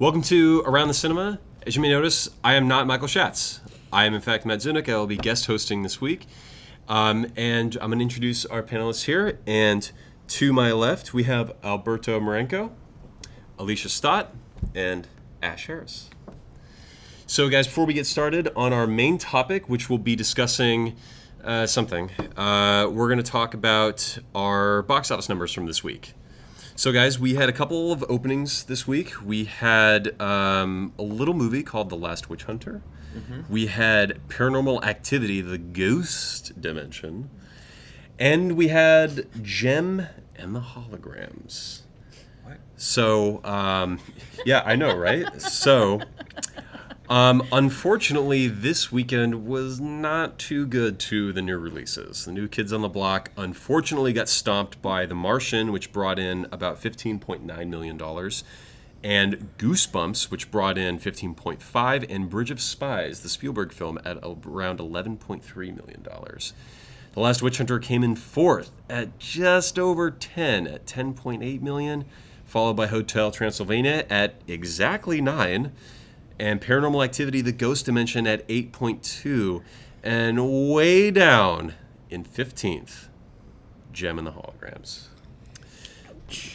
Welcome to Around the Cinema. As you may notice, I am not Michael Schatz. I am, in fact, Matt Zunick. I will be guest hosting this week. And I'm going to introduce our panelists here. And to my left, we have Alberto Marenco, Alicia Stott, and Ash Harris. So, guys, before we get started on our main topic, which we'll be discussing something, we're going to talk about our box office numbers from this week. So, guys, we had a couple of openings this week. We had a little movie called The Last Witchhunter. Mm-hmm. We had Paranormal Activity, The Ghost Dimension. And we had Jem and the Holograms. What? So, yeah, I know, right? So, unfortunately, this weekend was not too good to the new releases. The New Kids on the Block unfortunately got stomped by The Martian, which brought in about $15.9 million, and Goosebumps, which brought in $15.5, and Bridge of Spies, the Spielberg film, at around $11.3 million. The Last Witchhunter came in fourth at just over 10 at $10.8 million, followed by Hotel Transylvania at exactly 9. And Paranormal Activity, The Ghost Dimension at 8.2. And way down in 15th, Jem and the Holograms.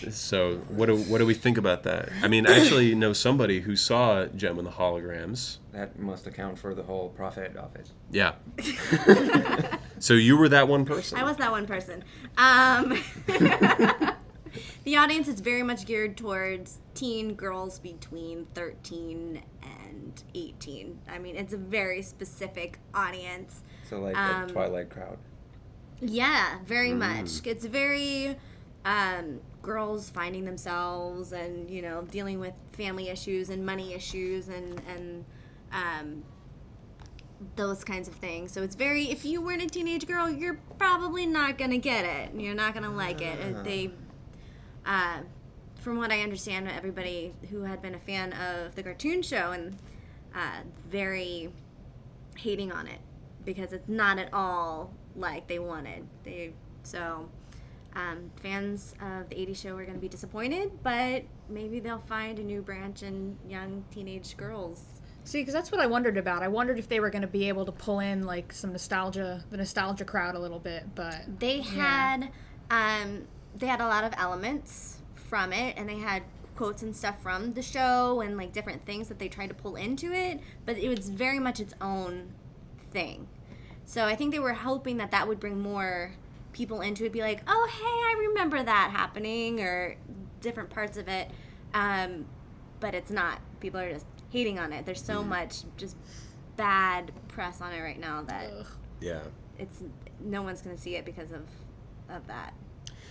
So what do we think about that? I mean, I actually know somebody who saw Jem and the Holograms. That must account for the whole profit of it. Yeah. So you were that one person. I was that one person. The audience is very much geared towards teen girls between 13 and 18. I mean, it's a very specific audience. So like the Twilight crowd. Yeah, very much. It's very girls finding themselves and, you know, dealing with family issues and money issues and those kinds of things. So it's very, if you weren't a teenage girl, you're probably not going to get it. You're not going to like it. They... from what I understand, everybody who had been a fan of the cartoon show and very hating on it because it's not at all like they wanted. Fans of the 80s show are going to be disappointed, but maybe they'll find a new branch in young teenage girls. See, because that's what I wondered about. I wondered if they were going to be able to pull in like the nostalgia crowd a little bit, but they had a lot of elements from it, and they had quotes and stuff from the show and like different things that they tried to pull into it, but it was very much its own thing. So I think they were hoping that would bring more people into it, be like, oh hey, I remember that happening, or different parts of it, but it's not. People are just hating on it. There's so much just bad press on it right now that it's no one's going to see it because of that.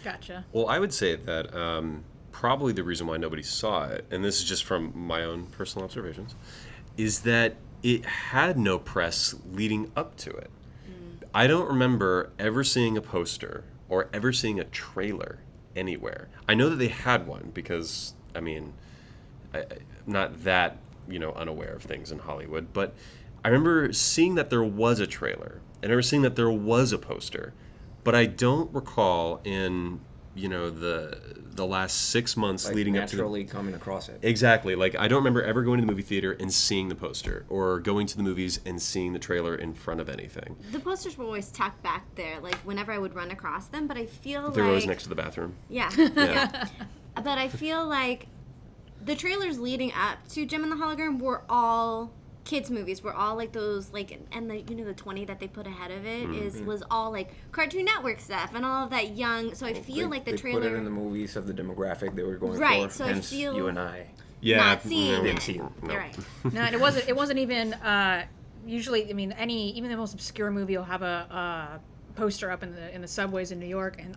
Gotcha. Well, I would say that probably the reason why nobody saw it, and this is just from my own personal observations, is that it had no press leading up to it. I don't remember ever seeing a poster or ever seeing a trailer anywhere. I know that they had one because, I mean, I'm not that, unaware of things in Hollywood, but I remember seeing that there was a trailer, and I remember seeing that there was a poster. But I don't recall in, the last 6 months like leading up to naturally coming across it. Exactly. Like, I don't remember ever going to the movie theater and seeing the poster, or going to the movies and seeing the trailer in front of anything. The posters were always tucked back there, like whenever I would run across them. But I feel They were always next to the bathroom. Yeah. Yeah. But I feel like the trailers leading up to Jem and the Hologram were all kids movies, were all like those, like, and the the 20 that they put ahead of it was all like Cartoon Network stuff and all of that young. So I feel like the trailer put it in the movies of the demographic they were going right, for. So hence I feel you and I not seeing didn't it. see it. No. Right. No, and it wasn't even usually. I mean, even the most obscure movie will have a poster up in the subways in New York, and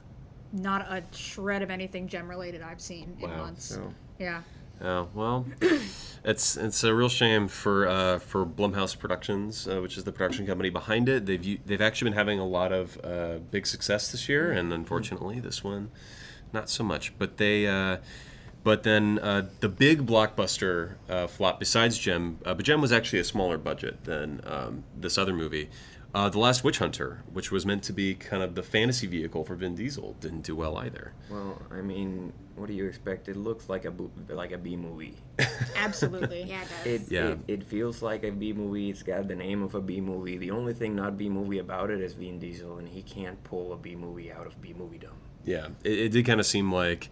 not a shred of anything Jem related I've seen in months. So. Yeah. Oh, well, it's a real shame for Blumhouse Productions, which is the production company behind it. They've actually been having a lot of big success this year, and unfortunately, this one, not so much. But then the big blockbuster flop besides Jem, but Jem was actually a smaller budget than this other movie, The Last Witchhunter, which was meant to be kind of the fantasy vehicle for Vin Diesel, didn't do well either. Well, I mean, what do you expect? It looks like a B movie. Absolutely. Yeah, it does. It feels like a B movie. It's got the name of a B movie. The only thing not B movie about it is Vin Diesel, and he can't pull a B movie out of B moviedom. Yeah, it did kind of seem like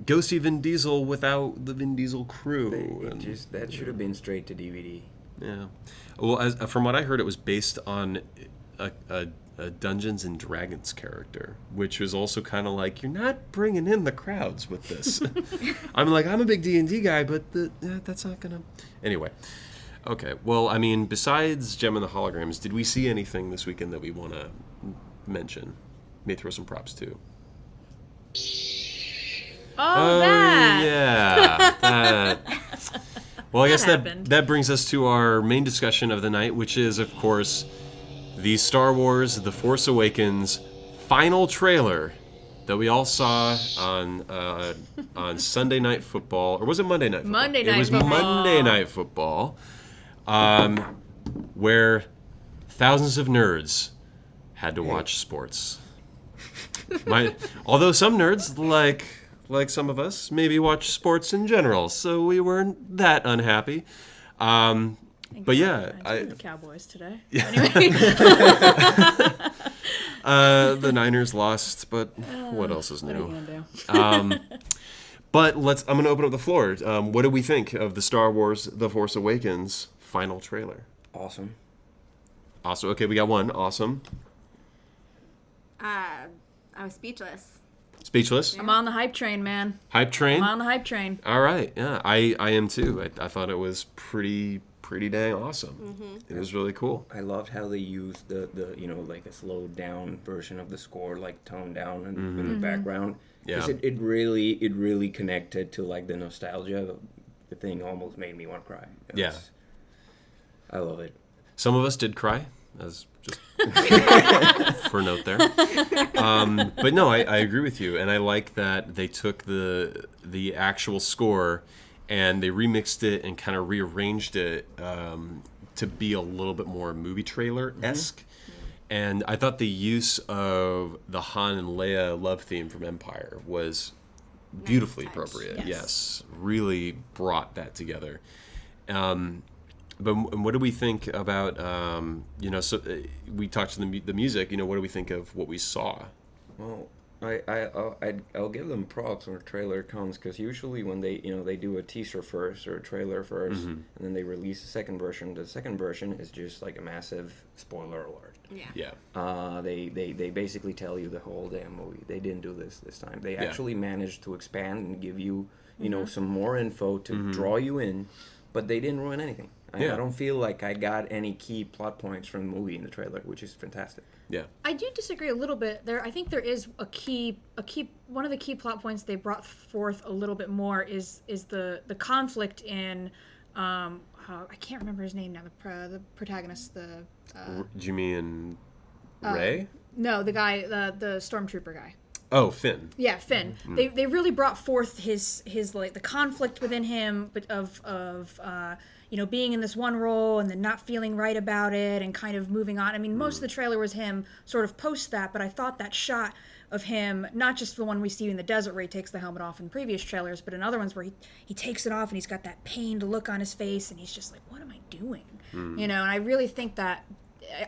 go see Vin Diesel without the Vin Diesel crew. That should have been straight to DVD. Yeah. Well, from what I heard, it was based on a Dungeons and Dragons character, which was also kind of like, you're not bringing in the crowds with this. I'm a big D&D guy, but that's not going to... Anyway. Okay. Well, I mean, besides Jem and the Holograms, did we see anything this weekend that we want to mention? May throw some props, too. Oh, that! Yeah. That... Well, I guess happened. that brings us to our main discussion of the night, which is, of course, the Star Wars The Force Awakens final trailer that we all saw on Sunday Night Football. Or was it Monday Night Football? Monday Night It was Football. Monday Night Football, where thousands of nerds had to watch sports. Although some nerds, like some of us, maybe watch sports in general, so we weren't that unhappy. But yeah, the Cowboys today. Anyway. The Niners lost, but what else is What are you new? gonna do? But I'm going to open up the floor. What do we think of the Star Wars The Force Awakens final trailer? Awesome. Awesome. Okay, we got one. Awesome. I was speechless. Speechless. I'm on the hype train, man. Hype train. I'm on the hype train. All right. Yeah, I am too. I thought it was pretty dang awesome. Mm-hmm. It was really cool. I loved how they used the like a slowed down version of the score, like toned down and in the background. Yeah. 'Cause it really connected to like the nostalgia. The thing almost made me want to cry. I love it. Some of us did cry, as just for a note there. But no, I agree with you, and I like that they took the actual score and they remixed it and kind of rearranged it to be a little bit more movie trailer-esque. And I thought the use of the Han and Leia love theme from Empire was beautifully touch. appropriate. Yes. Yes, really brought that together. But what do we think about, so we talked to the music, what do we think of what we saw? Well, I'll give them props when a trailer comes, because usually when they do a teaser first or a trailer first, and then they release the second version is just like a massive spoiler alert. Yeah. They basically tell you the whole damn movie. They didn't do this time. They actually managed to expand and give you some more info to draw you in, but they didn't ruin anything. I don't feel like I got any key plot points from the movie in the trailer, which is fantastic. Yeah. I do disagree a little bit. I think there is one of the key plot points they brought forth a little bit more is the conflict in I can't remember his name now, the protagonist, Jimmy and Ray? no, the guy, the stormtrooper guy. Oh, Finn. Yeah, Finn. They really brought forth his like the conflict within him, but of being in this one role and then not feeling right about it and kind of moving on. I mean, most of the trailer was him sort of post that, but I thought that shot of him, not just the one we see in the desert where he takes the helmet off in previous trailers, but in other ones where he takes it off and he's got that pained look on his face and he's just like, what am I doing? And I really think that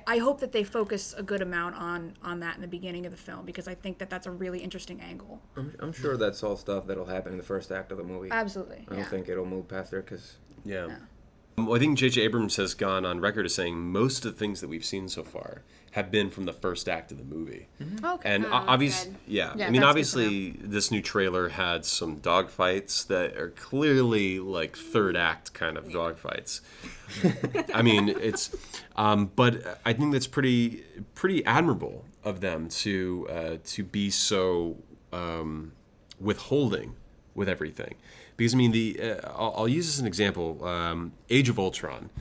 I hope that they focus a good amount on that in the beginning of the film, because I think that that's a really interesting angle. I'm sure that's all stuff that'll happen in the first act of the movie. Absolutely. I don't think it'll move past there, because... Yeah. Well, I think J.J. Abrams has gone on record as saying most of the things that we've seen so far have been from the first act of the movie. Okay. And obviously, good. Yeah, I mean, that's good to obviously, this new trailer had some dogfights that are clearly like third act kind of dogfights. I mean, it's, but I think that's pretty admirable of them to be so withholding with everything. Because, I mean, I'll use this as an example. Age of Ultron.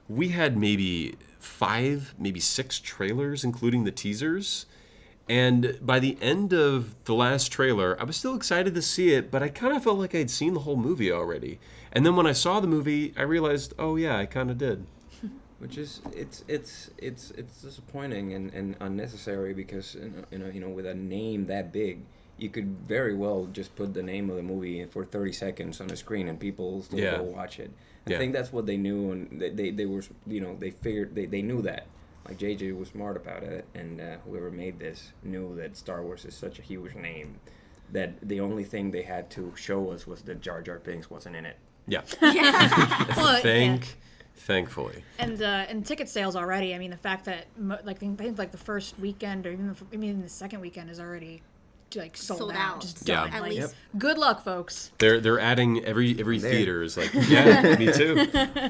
We had maybe 5, maybe 6 trailers, including the teasers. And by the end of the last trailer, I was still excited to see it, but I kind of felt like I'd seen the whole movie already. And then when I saw the movie, I realized, oh, yeah, I kind of did. Which is it's disappointing and unnecessary because with a name that big, you could very well just put the name of the movie for 30 seconds on the screen and people will still go watch it. I think that's what they knew, and they were they figured they knew that. Like JJ was smart about it, and whoever made this knew that Star Wars is such a huge name that the only thing they had to show us was that Jar Jar Binks wasn't in it. Yeah. Well, Thankfully. And ticket sales already. I mean, the fact that I think the first weekend or even the second weekend is already like sold out. Just done. At Like, least. good luck, folks. They're adding every theater is like, yeah, me too.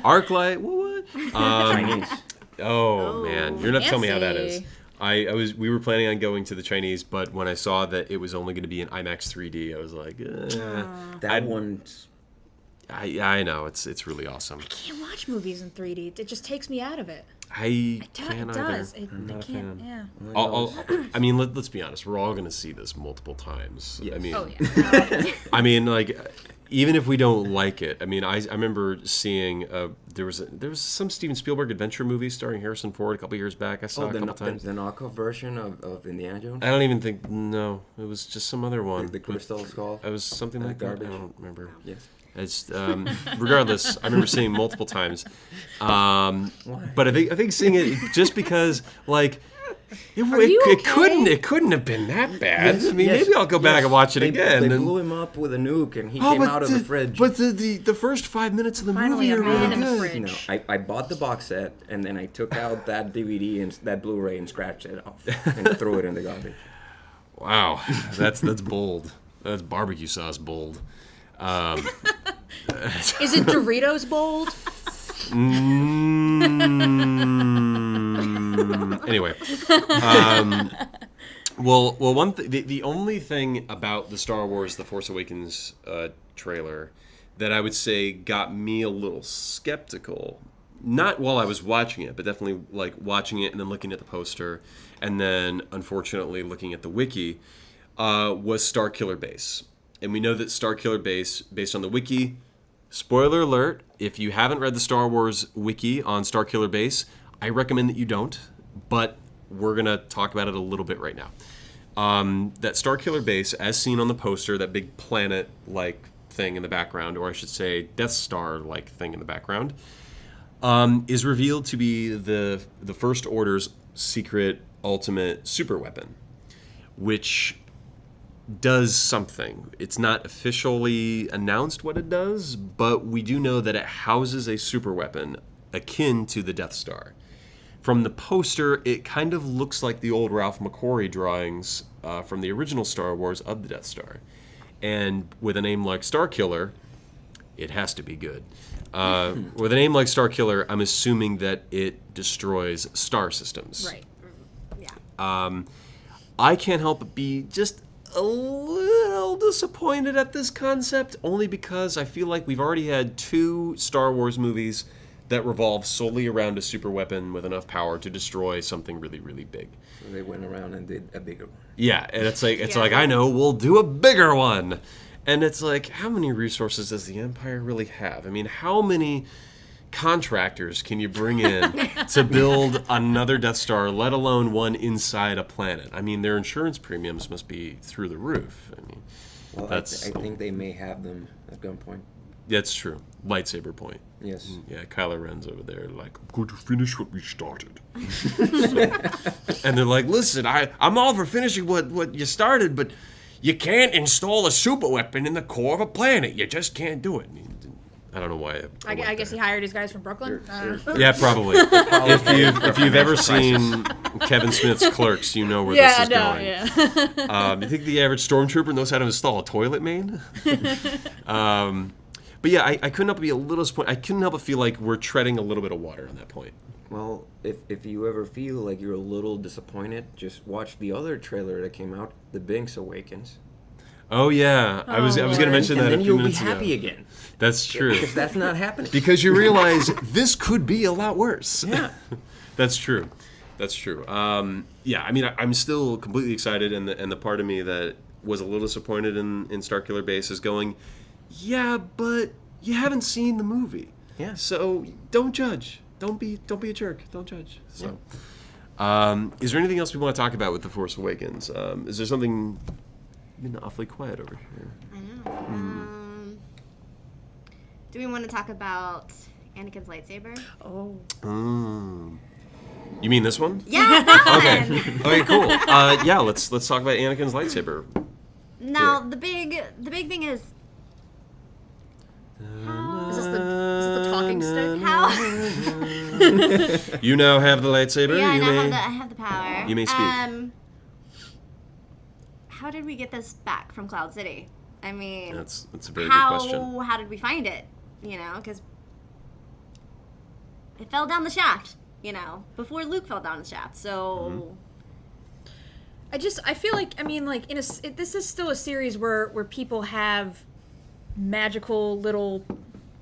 ArcLight, what? Chinese. Oh man, you're not telling me how that is. Fancy. We were planning on going to the Chinese, but when I saw that it was only going to be in IMAX 3D, I was like, That one's. I know it's really awesome. I can't watch movies in 3D. It just takes me out of it. It It does. I can't. Yeah. I mean, let's be honest. We're all going to see this multiple times. Yes. I mean, Oh yeah. I mean, like, even if we don't like it, I mean, I remember seeing there was some Steven Spielberg adventure movie starring Harrison Ford a couple years back. I saw a couple times. The knockoff version of Indiana Jones. I don't even think it was just some other one. The Crystal Skull. It was something like that. I garbage. don't remember. Yes. It's regardless. I remember seeing multiple times, but I think seeing it just because like. It couldn't have been that bad. Yes, I mean, yes, maybe I'll go back and watch it again. They blew him up with a nuke, and he came out of the fridge. But the first 5 minutes of the Finally, movie a are man really in the good. fridge. I bought the box set, and then I took out that DVD and that Blu-ray and scratched it off and threw it in the garbage. Wow, that's bold. That's barbecue sauce bold. Is it Doritos bold? Anyway, the only thing about the Star Wars: The Force Awakens trailer that I would say got me a little skeptical, not while I was watching it, but definitely like watching it and then looking at the poster, and then unfortunately looking at the wiki, was Starkiller Base. And we know that Starkiller Base, based on the wiki, spoiler alert, if you haven't read the Star Wars wiki on Starkiller Base, I recommend that you don't, but we're going to talk about it a little bit right now. That Starkiller Base, as seen on the poster, that big planet-like thing in the background, or I should say Death Star-like thing in the background, is revealed to be the First Order's secret ultimate superweapon, which does something. It's not officially announced what it does, but we do know that it houses a superweapon akin to the Death Star. From the poster, it kind of looks like the old Ralph McQuarrie drawings from the original Star Wars of the Death Star. And with a name like Starkiller, it has to be good. With a name like Starkiller, I'm assuming that it destroys star systems. Right. Yeah. I can't help but be just a little disappointed at this concept, only because I feel like we've already had 2 Star Wars movies that revolve solely around a super weapon with enough power to destroy something really, really big. So they went around and did a bigger one. Yeah, and it's like I know, we'll do a bigger one. And it's like, how many resources does the Empire really have? I mean, how many contractors can you bring in to build another Death Star, let alone one inside a planet? I mean, their insurance premiums must be through the roof. I mean, Well, I think they may have them at gunpoint. that's true. Lightsaber point. Yes. Yeah, Kylo Ren's over there like, I'm going to finish what we started. And they're like, listen, I'm all for finishing what you started, but you can't install a super weapon in the core of a planet. You just can't do it. I don't know why. I guess he hired his guys from Brooklyn. Yeah, probably. if you've ever seen Kevin Smith's Clerks, you know where this is going. Yeah. You think the average stormtrooper knows how to install a toilet main? But yeah, I couldn't help but be a little disappointed. I couldn't help but feel like we're treading a little bit of water on that point. Well, if you ever feel like you're a little disappointed, just watch the other trailer that came out, The Binks Awakens. Oh yeah, I was going to mention that And a then few you'll be minutes ago. happy again. That's true. Because that's not happening. Because you realize this could be a lot worse. Yeah. That's true. That's true. Yeah, I mean, I'm still completely excited, and the part of me that was a little disappointed in Starkiller Base is going, yeah, but you haven't seen the movie. Yeah. So don't judge. don't be a jerk. Don't judge. So, is there anything else we want to talk about with The Force Awakens? Is there something? You've been awfully quiet over here. I know. Do we want to talk about Anakin's lightsaber? Oh. You mean this one? Yeah, that one. Okay, cool. Yeah, let's talk about Anakin's lightsaber. Now the big thing is Is this the talking stick? how. You now have the lightsaber. Yeah, you I have the power. You may speak. How did we get this back from Cloud City? I mean, That's a very good question. How did we find it? You know, because it fell down the shaft. You know, before Luke fell down the shaft. So. I feel like, I mean, like, this is still a series where people have magical little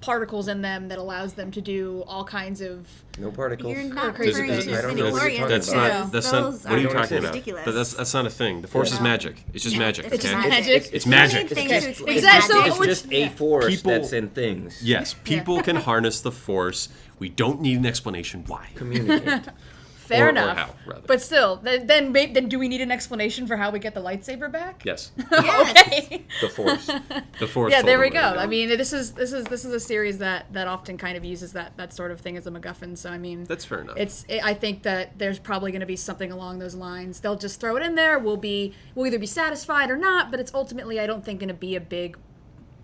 particles in them that allows them to do all kinds of... No particles. You're not Crazy referring things. to I don't know what you're midichlorians, talking about. That's not. those What are you talking about? ridiculous. That's not a thing. The Force is magic. It's just magic. It's just okay? magic. It's magic. Things to explain Exactly. magic. So It's just a force People- that's in things. Yes, people can harness the Force. We don't need an explanation why. Communicate. Fair Or enough. how, rather. But still, then do we need an explanation for how we get the lightsaber back? Yes, Yes. Okay. The force. the Force. Yeah, told there we them go. where to I mean, this is a series that often kind of uses that sort of thing as a MacGuffin. So I mean, That's fair enough. I think that there's probably going to be something along those lines. They'll just throw it in there. We'll either be satisfied or not. But it's ultimately, I don't think, going to be a big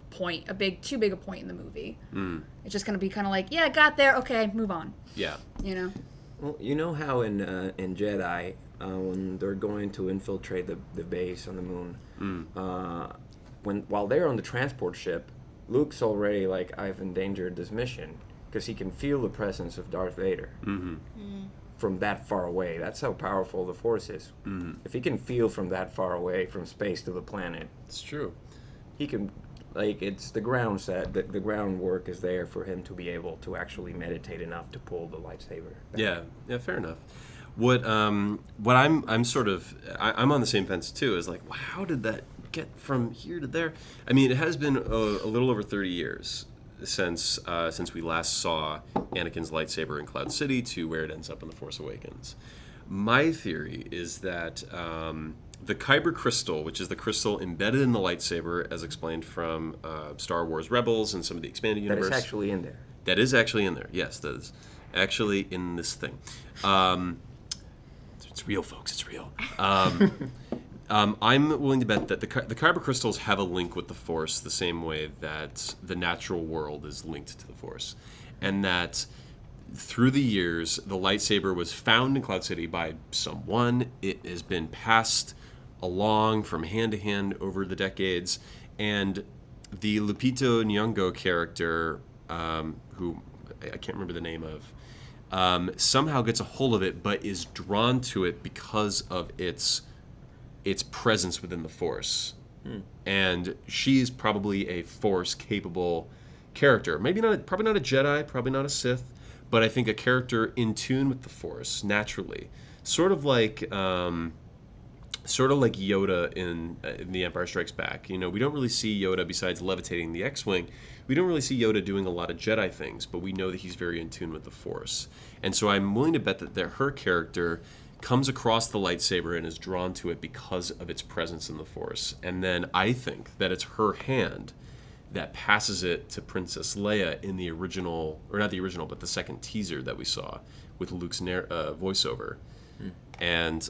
point, too big a point in the movie. It's just going to be kind of like, yeah, got there. Okay, move on. Yeah. You know. Well, you know how in Jedi, when they're going to infiltrate the base on the moon, while they're on the transport ship, Luke's already like, I've endangered this mission, because he can feel the presence of Darth Vader from that far away. That's how powerful the Force is. If he can feel from that far away, from space to the planet, It's true. he can. Like, it's the ground set, the groundwork is there for him to be able to actually meditate enough to pull the lightsaber back. Yeah, fair enough. What I'm sort of I'm on the same fence too. Is like, wow, how did that get from here to there? I mean, it has been a little over 30 years since we last saw Anakin's lightsaber in Cloud City to where it ends up in The Force Awakens. My theory is that the Kyber crystal, which is the crystal embedded in the lightsaber, as explained from Star Wars Rebels and some of the expanded universe. That is actually in there. That is actually in there. Yes, that is actually in this thing. It's real, folks. It's real. I'm willing to bet that the Kyber crystals have a link with the Force the same way that the natural world is linked to the Force. And that through the years, the lightsaber was found in Cloud City by someone. It has been passed along from hand to hand over the decades. And the Lupito Nyong'o character, who I can't remember the name of, somehow gets a hold of it, but is drawn to it because of its presence within the Force. And she's probably a Force-capable character. Probably not a Jedi, probably not a Sith, but I think a character in tune with the Force naturally, sort of like Yoda in The Empire Strikes Back. You know, we don't really see Yoda besides levitating the X-wing. We don't really see Yoda doing a lot of Jedi things, but we know that he's very in tune with the Force. And so I'm willing to bet that her character comes across the lightsaber and is drawn to it because of its presence in the Force. And then I think that it's her hand that passes it to Princess Leia in the original, or not the original, but the second teaser that we saw with Luke's voiceover. And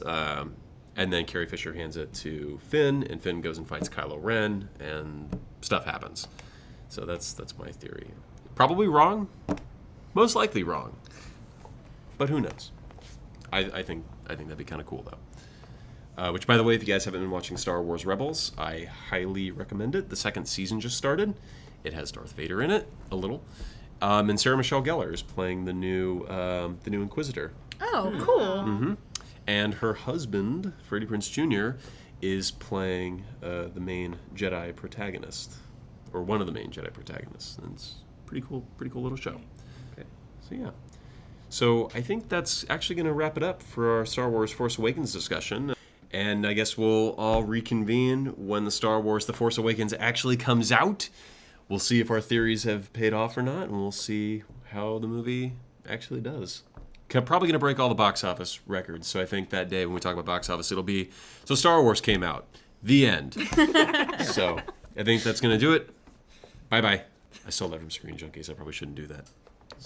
then Carrie Fisher hands it to Finn, and Finn goes and fights Kylo Ren, and stuff happens. So that's my theory. Probably wrong, most likely wrong, but who knows? I think that'd be kind of cool though. Which, by the way, if you guys haven't been watching Star Wars Rebels, I highly recommend it. The second season just started. It has Darth Vader in it a little, and Sarah Michelle Gellar is playing the new Inquisitor. Oh, cool. Mm-hmm. And her husband, Freddie Prinze Jr., is playing the main Jedi protagonist, or one of the main Jedi protagonists. And it's pretty cool little show. Okay. So yeah. So I think that's actually going to wrap it up for our Star Wars Force Awakens discussion. And I guess we'll all reconvene when the Star Wars The Force Awakens actually comes out. We'll see if our theories have paid off or not, and we'll see how the movie Actually does. Probably going to break all the box office records. So I think that day when we talk about box office, it'll be... So Star Wars came out. The end. So I think that's going to do it. Bye-bye. I stole that from Screen Junkies. I probably shouldn't do that.